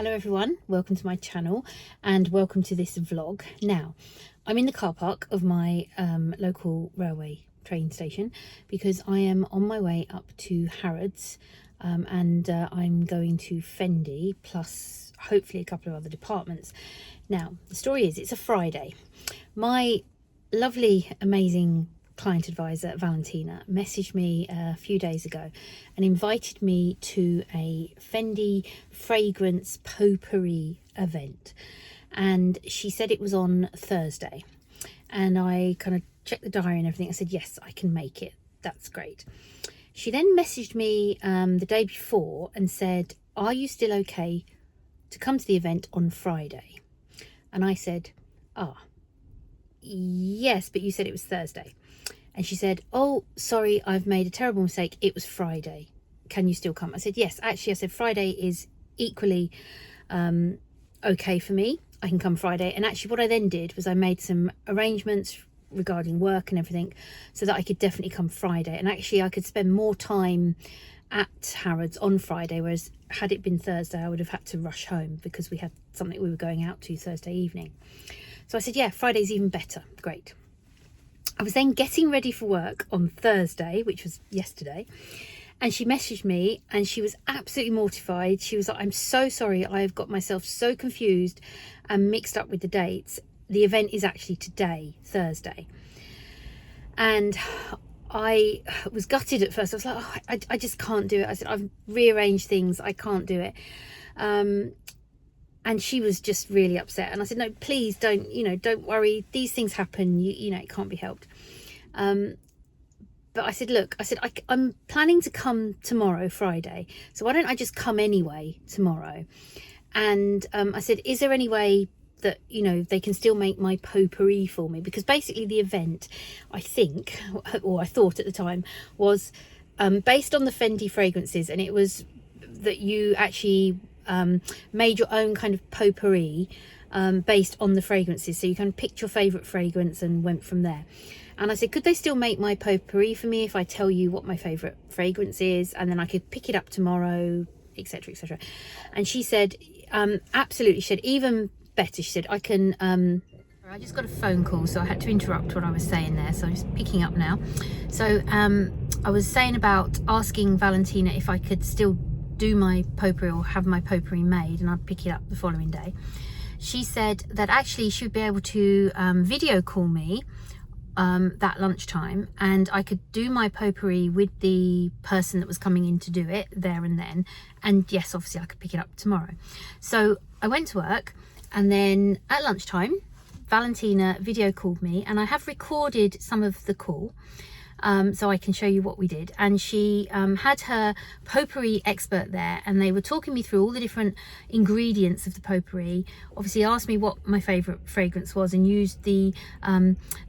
Hello everyone, welcome to my channel and welcome to this vlog. Now, I'm in the car park of my local railway train station because I am on my way up to Harrods and I'm going to Fendi plus hopefully a couple of other departments. Now, the story is it's a Friday. My lovely, amazing client advisor Valentina messaged me a few days ago and invited me to a Fendi fragrance potpourri event, and she said it was on Thursday, and I kind of checked the diary and everything. I said yes, I can make it, that's great. She then messaged me the day before and said, are you still okay to come to the event on Friday? And I said, yes, but you said it was Thursday. And she said, oh, sorry, I've made a terrible mistake. It was Friday. Can you still come? I said, yes, actually, I said, Friday is equally okay for me. I can come Friday. And actually what I then did was I made some arrangements regarding work and everything so that I could definitely come Friday. And actually I could spend more time at Harrods on Friday, whereas had it been Thursday, I would have had to rush home because we had something we were going out to Thursday evening. So I said, yeah, Friday's even better. Great. I was then getting ready for work on Thursday, which was yesterday, and she messaged me and she was absolutely mortified. She was like, I'm so sorry, I've got myself so confused and mixed up with the dates. The event is actually today, Thursday. And I was gutted at first. I was like, oh, I just can't do it. I said, I've rearranged things, I can't do it. And she was just really upset, and I said, no, please don't, don't worry, these things happen, you know, it can't be helped. But I said, look, I'm planning to come tomorrow, Friday, so why don't I just come anyway tomorrow? And I said, is there any way that, they can still make my potpourri for me? Because basically the event, I think, or I thought at the time, was based on the Fendi fragrances, and it was that you actually made your own kind of potpourri based on the fragrances. So you kind of picked your favourite fragrance and went from there. And I said, could they still make my potpourri for me if I tell you what my favourite fragrance is, and then I could pick it up tomorrow, etc, etc. And she said, absolutely. She said, even better. She said, I can I just got a phone call, so I had to interrupt what I was saying there, so I'm just picking up now. So I was saying about asking Valentina if I could still do my potpourri or have my potpourri made, and I'd pick it up the following day. She said that actually she would be able to video call me that lunchtime, and I could do my potpourri with the person that was coming in to do it there and then, and yes, obviously I could pick it up tomorrow. So I went to work, and then at lunchtime Valentina video called me, and I have recorded some of the call so I can show you what we did. And she had her potpourri expert there, and they were talking me through all the different ingredients of the potpourri. Obviously asked me what my favorite fragrance was, and used the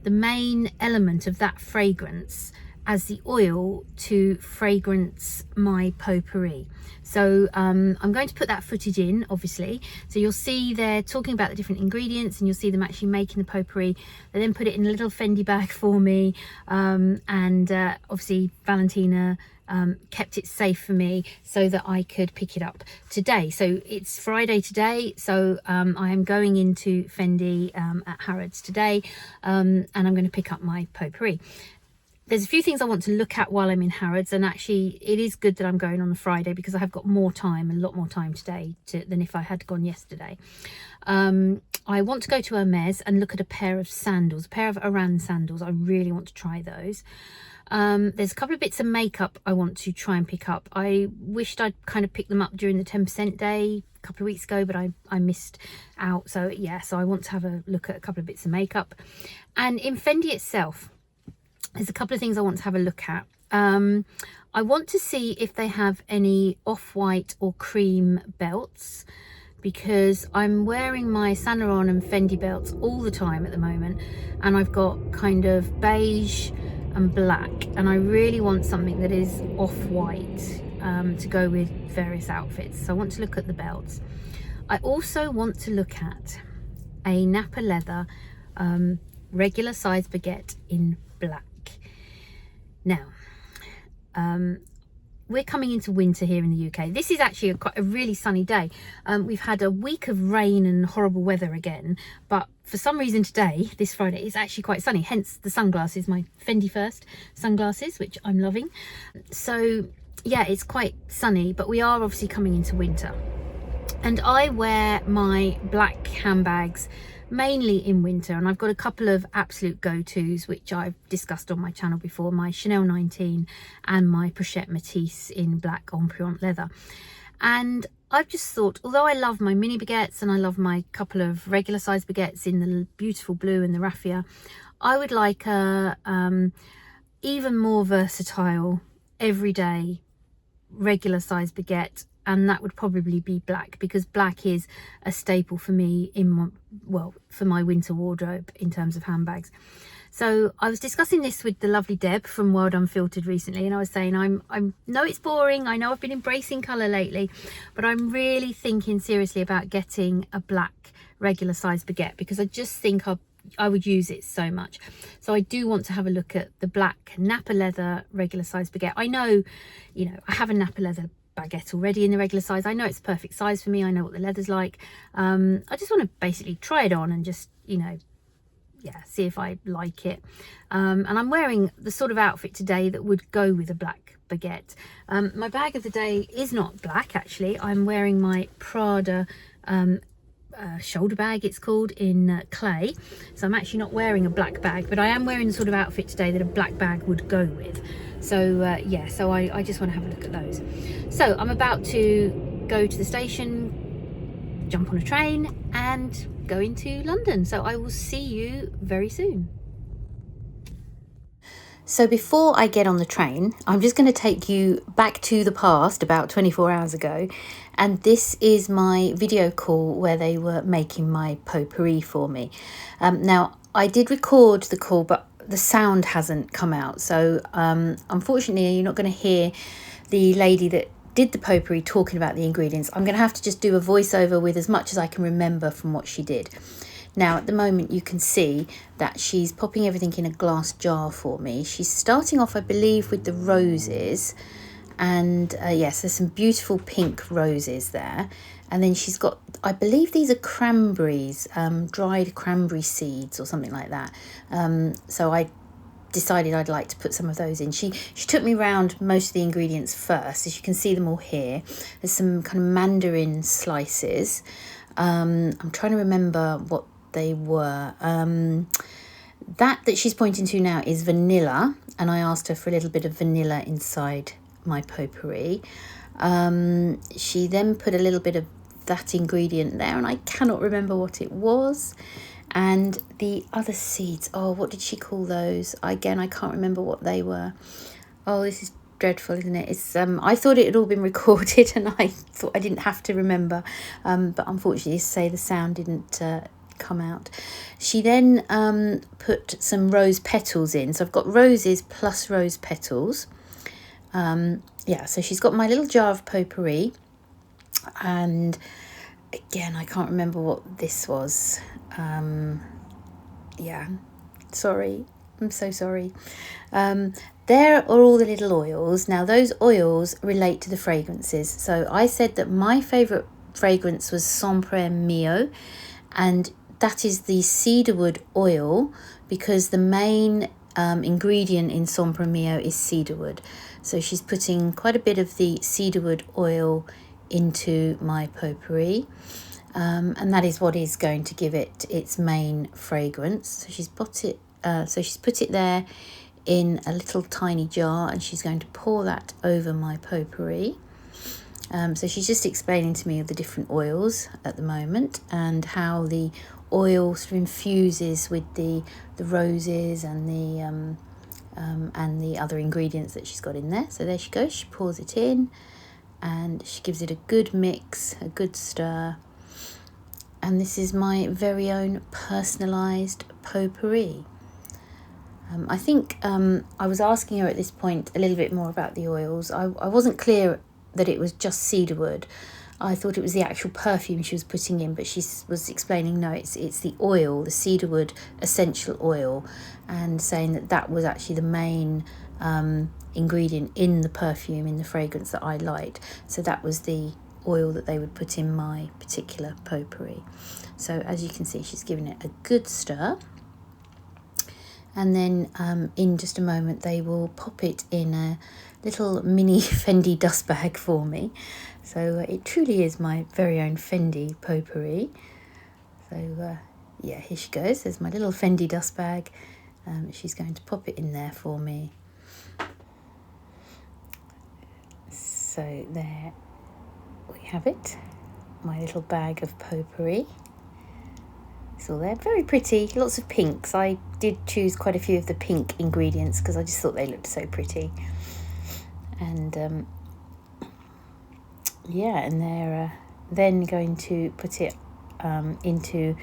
main element of that fragrance as the oil to fragrance my potpourri. So I'm going to put that footage in, obviously, so you'll see they're talking about the different ingredients, and you'll see them actually making the potpourri. They then put it in a little Fendi bag for me, and obviously Valentina kept it safe for me so that I could pick it up today. So it's Friday today, so I am going into Fendi at Harrods today, and I'm going to pick up my potpourri. There's a few things I want to look at while I'm in Harrods, and actually it is good that I'm going on a Friday because I have got more time, a lot more time today than if I had gone yesterday. I want to go to Hermes and look at a pair of sandals, a pair of Oran sandals. I really want to try those. There's a couple of bits of makeup I want to try and pick up. I wished I'd kind of picked them up during the 10% day a couple of weeks ago, but I missed out. So yeah, so I want to have a look at a couple of bits of makeup. And in Fendi itself, there's a couple of things I want to have a look at. I want to see if they have any off-white or cream belts, because I'm wearing my Saint Laurent and Fendi belts all the time at the moment, and I've got kind of beige and black, and I really want something that is off-white to go with various outfits. So I want to look at the belts. I also want to look at a Napa leather regular size baguette in black. Now we're coming into winter here in the UK. This is actually quite a really sunny day. We've had a week of rain and horrible weather again, but for some reason today, this Friday, it's actually quite sunny, hence the sunglasses, my Fendi First sunglasses, which I'm loving. So yeah, it's quite sunny, but we are obviously coming into winter. And I wear my black handbags mainly in winter, and I've got a couple of absolute go-tos which I've discussed on my channel before, my Chanel 19 and my Pochette Matisse in black empreinte leather. And I've just thought, although I love my mini baguettes and I love my couple of regular size baguettes in the beautiful blue and the raffia, I would like a even more versatile everyday regular size baguette, and that would probably be black, because black is a staple for me in my, well, for my winter wardrobe in terms of handbags. So I was discussing this with the lovely Deb from World Unfiltered recently, and I was saying I know it's boring, I know I've been embracing colour lately, but I'm really thinking seriously about getting a black regular size baguette, because I just think I would use it so much. So I do want to have a look at the black Napa leather regular size baguette. I know, you know, I have a Napa leather baguette already in the regular size. I know it's perfect size for me. I know what the leather's like. I just want to basically try it on and just, you know, yeah, see if I like it. And I'm wearing the sort of outfit today that would go with a black baguette. My bag of the day is not black, actually. I'm wearing my Prada shoulder bag, it's called, in clay. So I'm actually not wearing a black bag, but I am wearing the sort of outfit today that a black bag would go with. So yeah, so I just want to have a look at those. So I'm about to go to the station, jump on a train and go into London. So I will see you very soon. So before I get on the train, I'm just going to take you back to the past about 24 hours ago. And this is my video call where they were making my potpourri for me. Now, I did record the call, but the sound hasn't come out. So unfortunately, you're not going to hear the lady that did the potpourri talking about the ingredients. I'm going to have to just do a voiceover with as much as I can remember from what she did. Now, at the moment, you can see that she's popping everything in a glass jar for me. She's starting off, I believe, with the roses. And yes, there's some beautiful pink roses there. And then she's got, I believe these are cranberries, dried cranberry seeds or something like that. So I decided I'd like to put some of those in. She took me around most of the ingredients first, as you can see them all here. There's some kind of mandarin slices. I'm trying to remember what they were. That she's pointing to now is vanilla, and I asked her for a little bit of vanilla inside my potpourri. She then put a little bit of that ingredient there, and I cannot remember what it was. And the other seeds, oh, what did she call those? Again, I can't remember what they were. Oh, this is dreadful, isn't it? It's I thought it had all been recorded, and I thought I didn't have to remember, but unfortunately, say the sound didn't come out. She then put some rose petals in, so I've got roses plus rose petals. Yeah, so she's got my little jar of potpourri, and again, I can't remember what this was. Yeah, sorry, I'm so sorry. There are all the little oils. Now, those oils relate to the fragrances. So I said that my favourite fragrance was Sempre Mio, and that is the cedarwood oil, because the main ingredient in Sempre Mio is cedarwood. So she's putting quite a bit of the cedarwood oil into my potpourri, and that is what is going to give it its main fragrance. So she's put it there in a little tiny jar, and she's going to pour that over my potpourri. So she's just explaining to me the different oils at the moment, and how the oil sort of infuses with the roses and the other ingredients that she's got in there. So there she goes, she pours it in, and she gives it a good mix, a good stir. And this is my very own personalised potpourri. I think I was asking her at this point a little bit more about the oils. I wasn't clear that it was just cedarwood. I thought it was the actual perfume she was putting in, but she was explaining, no, it's the oil, the cedarwood essential oil, and saying that was actually the main ingredient in the perfume, in the fragrance that I liked. So that was the oil that they would put in my particular potpourri. So as you can see, she's giving it a good stir. And then in just a moment, they will pop it in a little mini Fendi dust bag for me. So it truly is my very own Fendi potpourri. So yeah, here she goes. There's my little Fendi dust bag. She's going to pop it in there for me. So there we have it, my little bag of potpourri. It's all there, very pretty, lots of pinks. I did choose quite a few of the pink ingredients because I just thought they looked so pretty. And yeah, and they're then going to put it into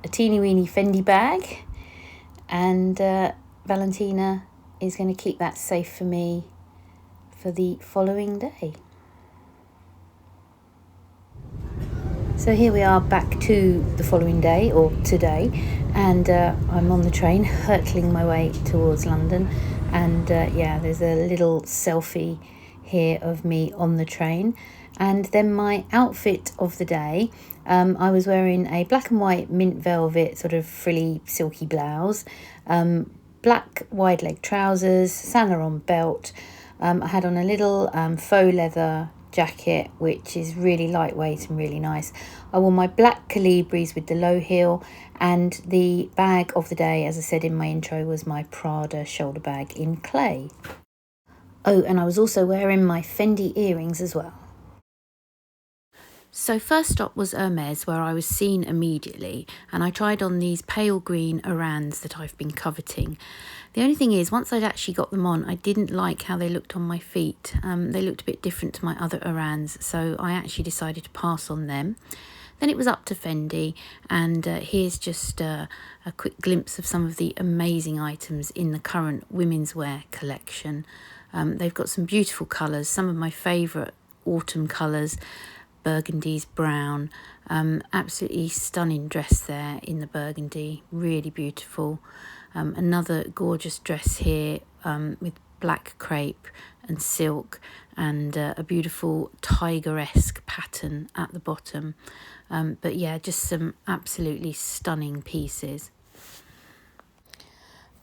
a teeny weeny Fendi bag, and Valentina is going to keep that safe for me for the following day. So here we are back to the following day, or today, and I'm on the train hurtling my way towards London, and yeah, there's a little selfie here of me on the train. And then my outfit of the day, I was wearing a black and white mint velvet sort of frilly silky blouse, black wide leg trousers, Saint Laurent belt. I had on a little faux leather jacket, which is really lightweight and really nice. I wore my black Calibris with the low heel, and the bag of the day, as I said in my intro, was my Prada shoulder bag in clay. Oh, and I was also wearing my Fendi earrings as well. So first stop was Hermes, where I was seen immediately, and I tried on these pale green Arans that I've been coveting. The only thing is, once I'd actually got them on, I didn't like how they looked on my feet. They looked a bit different to my other Arans, so I actually decided to pass on them. Then it was up to Fendi, and here's just a quick glimpse of some of the amazing items in the current women's wear collection. They've got some beautiful colours, some of my favourite autumn colours, burgundies, brown, absolutely stunning dress there in the burgundy, really beautiful. Another gorgeous dress here with black crepe and silk, and a beautiful tiger-esque pattern at the bottom. But yeah, just some absolutely stunning pieces.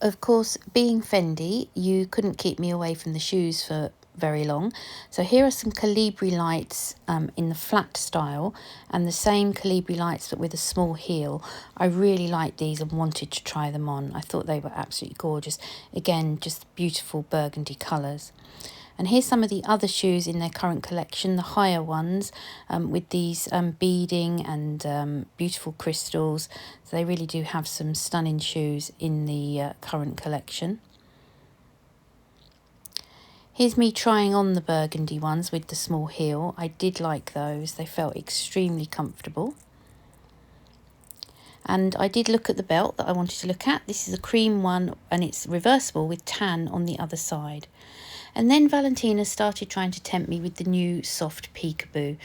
Of course, being Fendi, you couldn't keep me away from the shoes for very long. So here are some Calibri lights in the flat style, and the same Calibri lights but with a small heel. I really liked these and wanted to try them on. I thought they were absolutely gorgeous. Again, just beautiful burgundy colours. And here's some of the other shoes in their current collection, the higher ones, with these beading and beautiful crystals. So they really do have some stunning shoes in the current collection. Here's me trying on the burgundy ones with the small heel. I did like those. They felt extremely comfortable. And I did look at the belt that I wanted to look at. This is a cream one, and it's reversible with tan on the other side. And then Valentina started trying to tempt me with the new soft peekaboo.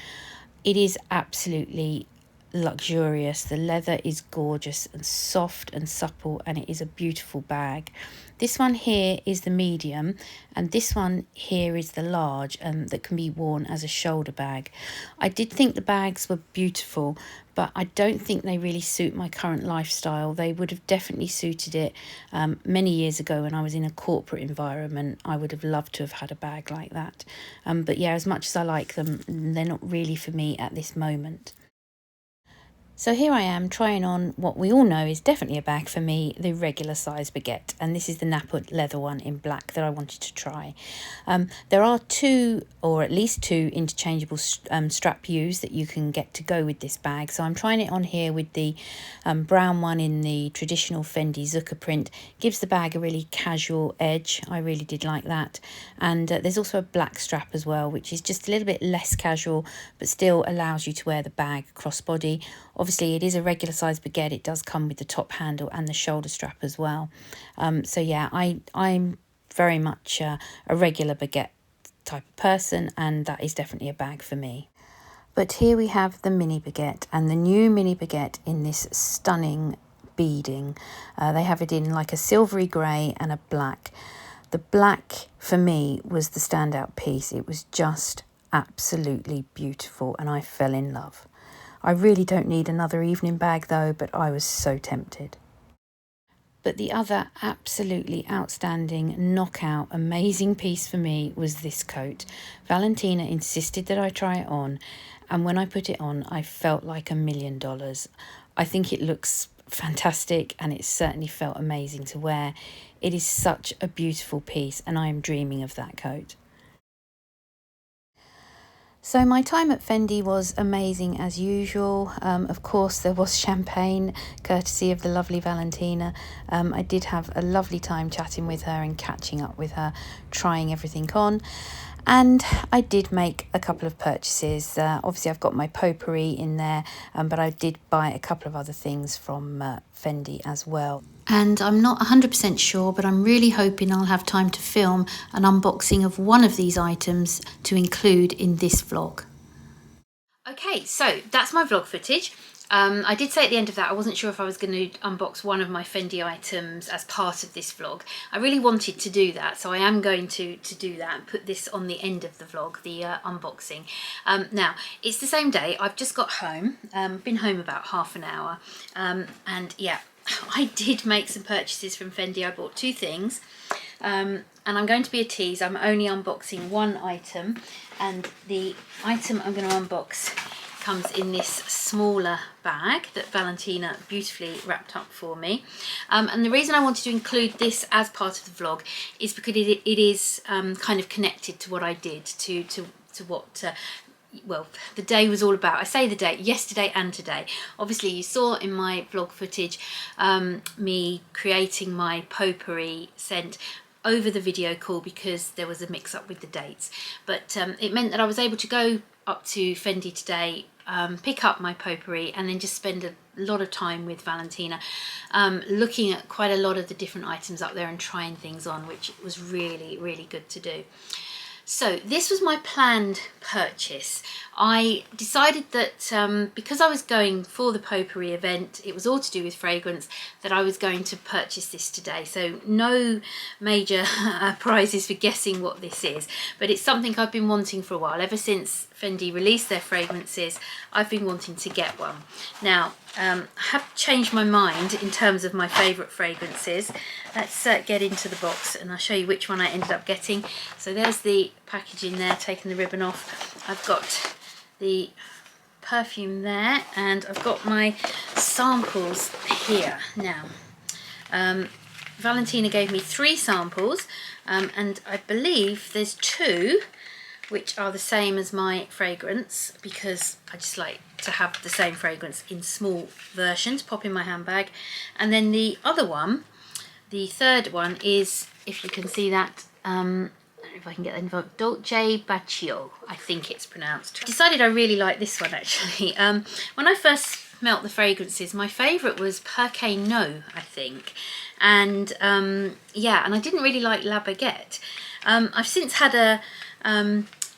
It is absolutely luxurious. The leather is gorgeous and soft and supple, and it is a beautiful bag. This one here is the medium, and this one here is the large, that can be worn as a shoulder bag. I did think the bags were beautiful, but I don't think they really suit my current lifestyle. They would have definitely suited it many years ago when I was in a corporate environment. I would have loved to have had a bag like that. But yeah, as much as I like them, they're not really for me at this moment. So here I am trying on what we all know is definitely a bag for me, the regular size baguette. And this is the nappa leather one in black that I wanted to try. There are two, or at least two, interchangeable strap U's that you can get to go with this bag. So I'm trying it on here with the brown one in the traditional Fendi Zucca print. Gives the bag a really casual edge. I really did like that. And there's also a black strap as well, which is just a little bit less casual, but still allows you to wear the bag crossbody. Obviously, it is a regular size baguette. It does come with the top handle and the shoulder strap as well. So yeah, I'm very much a regular baguette type of person, and that is definitely a bag for me. But here we have the mini baguette, and the new mini baguette in this stunning beading. They have it in like a silvery grey and a black. The black for me was the standout piece. It was just absolutely beautiful and I fell in love. I really don't need another evening bag though, but I was so tempted. But the other absolutely outstanding, knockout, amazing piece for me was this coat. Valentina insisted that I try it on, and when I put it on, I felt like $1 million. I think it looks fantastic and it certainly felt amazing to wear. It is such a beautiful piece and I am dreaming of that coat. So my time at Fendi was amazing as usual. Of course, there was champagne, courtesy of the lovely Valentina. I did have a lovely time chatting with her and catching up with her, trying everything on. And I did make a couple of purchases. Obviously, I've got my potpourri in there, but I did buy a couple of other things from Fendi as well. And I'm not 100% sure, but I'm really hoping I'll have time to film an unboxing of one of these items to include in this vlog. Okay, so that's my vlog footage. I did say at the end of that I wasn't sure if I was going to unbox one of my Fendi items as part of this vlog. I really wanted to do that, so I am going to do that and put this on the end of the vlog, the unboxing. Now, it's the same day. I've just got home, been home about half an hour, and yeah, I did make some purchases from Fendi. I bought 2 things, and I'm going to be a tease. I'm only unboxing one item, and the item I'm going to unbox comes in this smaller bag that Valentina beautifully wrapped up for me. And the reason I wanted to include this as part of the vlog is because it is kind of connected to what I did, to what well, the day was all about. I say the day, yesterday and today. Obviously you saw in my vlog footage me creating my potpourri scent over the video call because there was a mix up with the dates, but it meant that I was able to go up to Fendi today, pick up my potpourri and then just spend a lot of time with Valentina looking at quite a lot of the different items up there and trying things on, which was really, really good to do. So this was my planned purchase. I decided that because I was going for the potpourri event, it was all to do with fragrance, that I was going to purchase this today. So no major prizes for guessing what this is, but it's something I've been wanting for a while. Ever since Fendi released their fragrances, I've been wanting to get one. Now, I have changed my mind in terms of my favourite fragrances. Let's get into the box and I'll show you which one I ended up getting. So there's the packaging there, taking the ribbon off. I've got the perfume there and I've got my samples here. Now, Valentina gave me 3 samples and I believe there's 2 which are the same as my fragrance because I just like to have the same fragrance in small versions, pop in my handbag. And then the other one, the third one, is, if you can see that, I don't know if I can get that involved, Dolce Bacio, I think it's pronounced. I decided I really like this one actually. When I first smelt the fragrances, my favourite was Perfume No, I think. And yeah, and I didn't really like La Baguette. I've since had a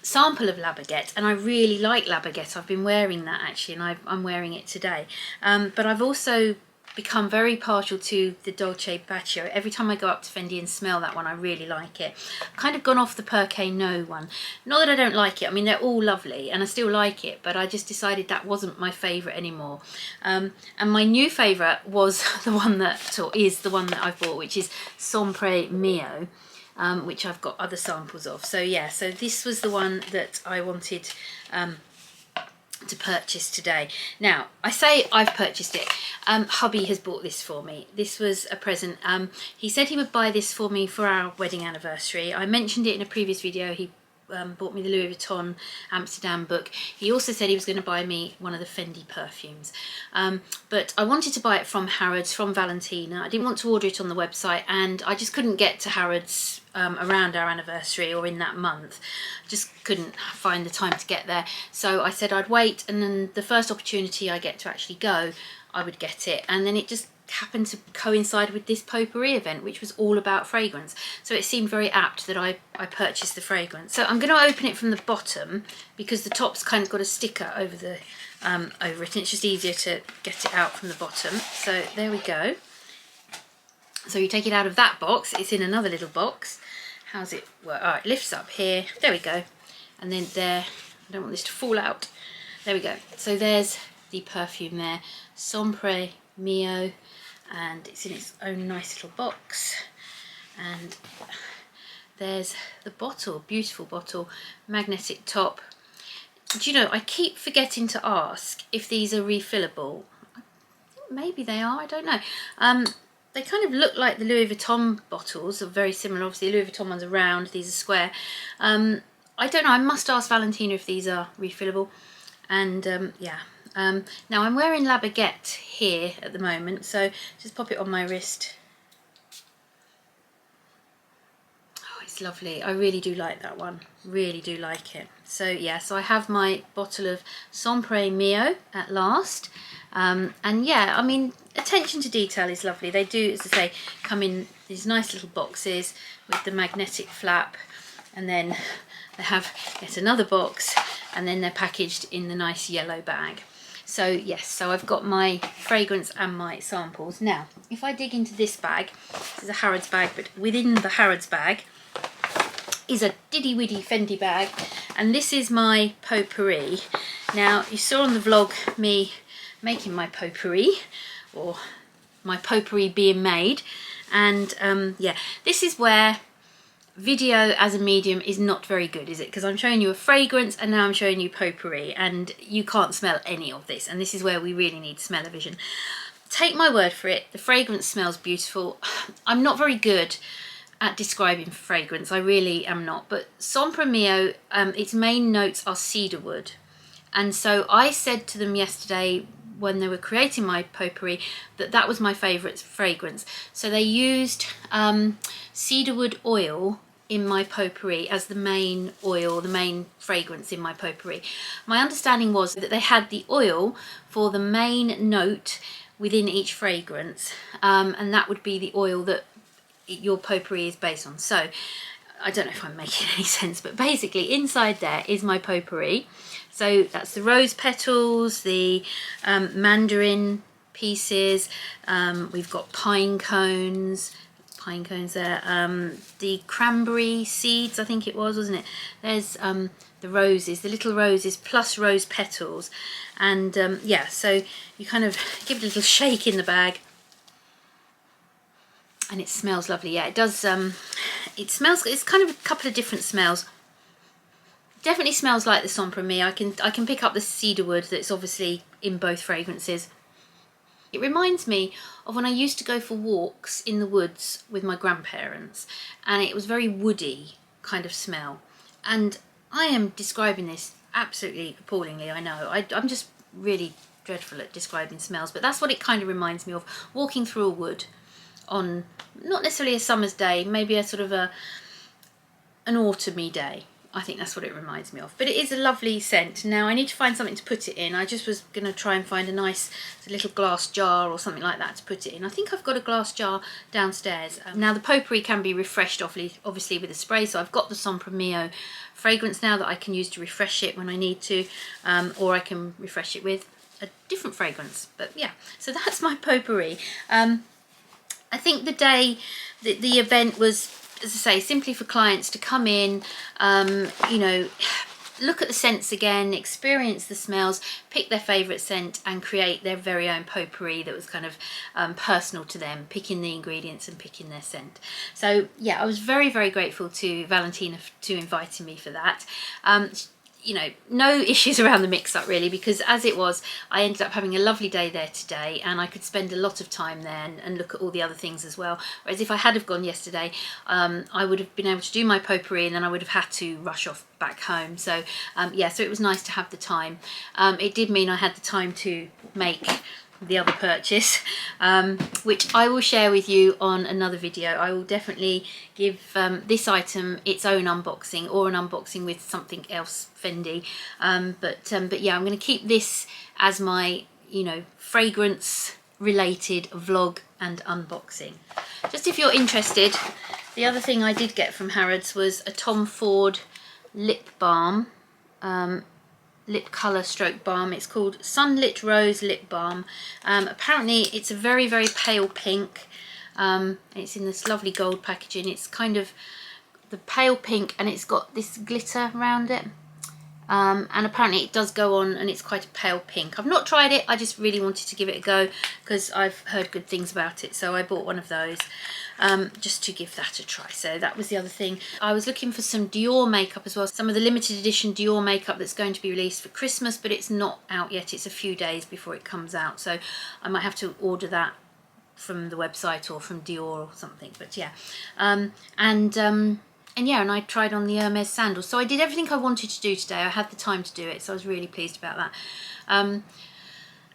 sample of La Baguette and I really like La Baguette. I've been wearing that actually and I'm wearing it today. But I've also become very partial to the Dolce Bacio. Every time I go up to Fendi and smell that one, I really like it. I've kind of gone off the Perfume No one. Not that I don't like it, I mean they're all lovely and I still like it, but I just decided that wasn't my favourite anymore. And my new favourite was the one that, or is the one that I've bought, which is Sempre Mio. Which I've got other samples of. So yeah, so this was the one that I wanted to purchase today. Now, I say I've purchased it. Hubby has bought this for me. This was a present. He said he would buy this for me for our wedding anniversary. I mentioned it in a previous video. He bought me the Louis Vuitton Amsterdam book. He also said he was going to buy me one of the Fendi perfumes. But I wanted to buy it from Harrods, from Valentina. I didn't want to order it on the website and I just couldn't get to Harrods around our anniversary or in that month. Just couldn't find the time to get there. So I said I'd wait and then the first opportunity I get to actually go, I would get it. And then it just happened to coincide with this potpourri event, which was all about fragrance, so it seemed very apt that I purchased the fragrance. So I'm going to open it from the bottom because the top's kind of got a sticker over the over it and it's just easier to get it out from the bottom. So there we go. So you take it out of that box, it's in another little box. how's it work? All right, lifts up here, there we go, and then there, I don't want this to fall out, there we go. So there's the perfume there, Sempre Mio, and it's in its own nice little box. And there's the bottle, beautiful bottle, magnetic top. Do you know, I keep forgetting to ask if these are refillable. Maybe they are, I don't know. They kind of look like the Louis Vuitton bottles, are very similar. Obviously, the Louis Vuitton ones are round, these are square. I don't know, I must ask Valentina if these are refillable. And yeah, now I'm wearing La Baguette here at the moment, so just pop it on my wrist. Oh, it's lovely. I really do like that one, really do like it. So yeah, so I have my bottle of Sempre Mio at last. And yeah, I mean, attention to detail is lovely. They do, as I say, come in these nice little boxes with the magnetic flap, and then they have yet another box, and then they're packaged in the nice yellow bag. So yes, so I've got my fragrance and my samples. Now, if I dig into this bag, this is a Harrods bag, but within the Harrods bag is a diddy-widdy Fendi bag, and this is my potpourri. Now, you saw on the vlog me making my potpourri, or my potpourri being made, and yeah, this is where video as a medium is not very good, is it? Because I'm showing you a fragrance and now I'm showing you potpourri, and you can't smell any of this, and this is where we really need smell-o-vision. Take my word for it, the fragrance smells beautiful. I'm not very good at describing fragrance, I really am not, but Sempre Mio, its main notes are cedarwood, and so I said to them yesterday when they were creating my potpourri that that was my favourite fragrance. So they used cedarwood oil in my potpourri as the main oil, the main fragrance in my potpourri. My understanding was that they had the oil for the main note within each fragrance, and that would be the oil that your potpourri is based on. So I don't know if I'm making any sense, but basically inside there is my potpourri. So that's the rose petals, the mandarin pieces, we've got pine cones there, the cranberry seeds, I think it was, wasn't it? There's the roses, the little roses plus rose petals, and yeah, so you kind of give it a little shake in the bag, and it smells lovely. Yeah, it does. It smells, it's kind of a couple of different smells. Definitely smells like the Sempre Mio. I can pick up the cedarwood that's obviously in both fragrances. It reminds me of when I used to go for walks in the woods with my grandparents, and it was very woody kind of smell. And I am describing this absolutely appallingly, I know. I'm just really dreadful at describing smells, but that's what it kind of reminds me of, walking through a wood on not necessarily a summer's day, maybe a sort of an autumny day. I think that's what it reminds me of. But it is a lovely scent. Now I need to find something to put it in. I just was going to try and find a nice little glass jar or something like that to put it in. I think I've got a glass jar downstairs. Now the potpourri can be refreshed obviously with a spray, so I've got the Sempre Mio fragrance now that I can use to refresh it when I need to, or I can refresh it with a different fragrance. But yeah, so that's my potpourri. I think the day that the event was, as I say, simply for clients to come in, you know, look at the scents again, experience the smells, pick their favourite scent and create their very own potpourri that was kind of personal to them, picking the ingredients and picking their scent. So yeah, I was very, very grateful to Valentina to inviting me for that. You know, no issues around the mix-up really, because as it was, I ended up having a lovely day there today, and I could spend a lot of time there and look at all the other things as well. Whereas if I had have gone yesterday, I would have been able to do my potpourri and then I would have had to rush off back home. So yeah, so it was nice to have the time. It did mean I had the time to make the other purchase, which I will share with you on another video. I will definitely give this item its own unboxing, or an unboxing with something else Fendi, but yeah, I'm going to keep this as my, you know, fragrance related vlog and unboxing. Just if you're interested, the other thing I did get from Harrods was a Tom Ford lip balm, lip colour stroke balm. It's called Sunlit Rose Lip Balm. Apparently it's a very, very pale pink. It's in this lovely gold packaging. It's kind of the pale pink, and it's got this glitter around it. And apparently it does go on, and it's quite a pale pink. I've not tried it, I just really wanted to give it a go because I've heard good things about it, so I bought one of those just to give that a try. So that was the other thing. I was looking for some Dior makeup as well, some of the limited edition Dior makeup that's going to be released for Christmas, but it's not out yet. It's a few days before it comes out, so I might have to order that from the website or from Dior or something. But yeah, and yeah, and I tried on the Hermes sandals. So I did everything I wanted to do today. I had the time to do it, so I was really pleased about that.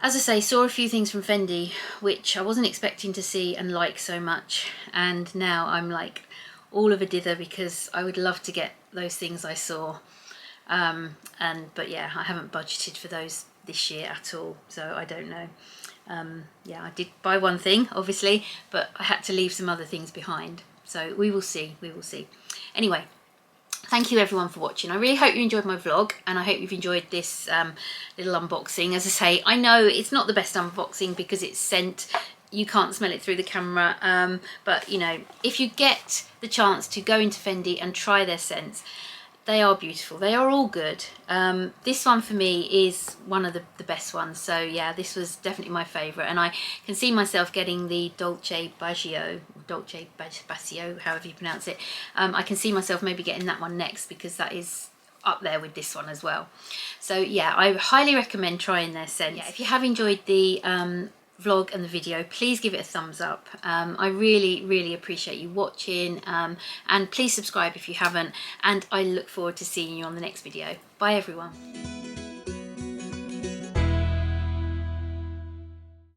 As I say, saw a few things from Fendi, which I wasn't expecting to see and like so much. And now I'm like all of a dither because I would love to get those things I saw. But yeah, I haven't budgeted for those this year at all, so I don't know. Yeah, I did buy one thing, obviously, but I had to leave some other things behind. So we will see, we will see. Anyway, thank you everyone for watching. I really hope you enjoyed my vlog, and I hope you've enjoyed this little unboxing. As I say, I know it's not the best unboxing because it's scent. You can't smell it through the camera, but you know, if you get the chance to go into Fendi and try their scents, they are beautiful. They are all good. This one for me is one of the best ones. So yeah, this was definitely my favourite, and I can see myself getting the Dolce Bacio, however you pronounce it. I can see myself maybe getting that one next because that is up there with this one as well. So yeah, I highly recommend trying their scents. Yeah, if you have enjoyed the vlog and the video, please give it a thumbs up. I really appreciate you watching, and please subscribe if you haven't, and I look forward to seeing you on the next video. Bye everyone.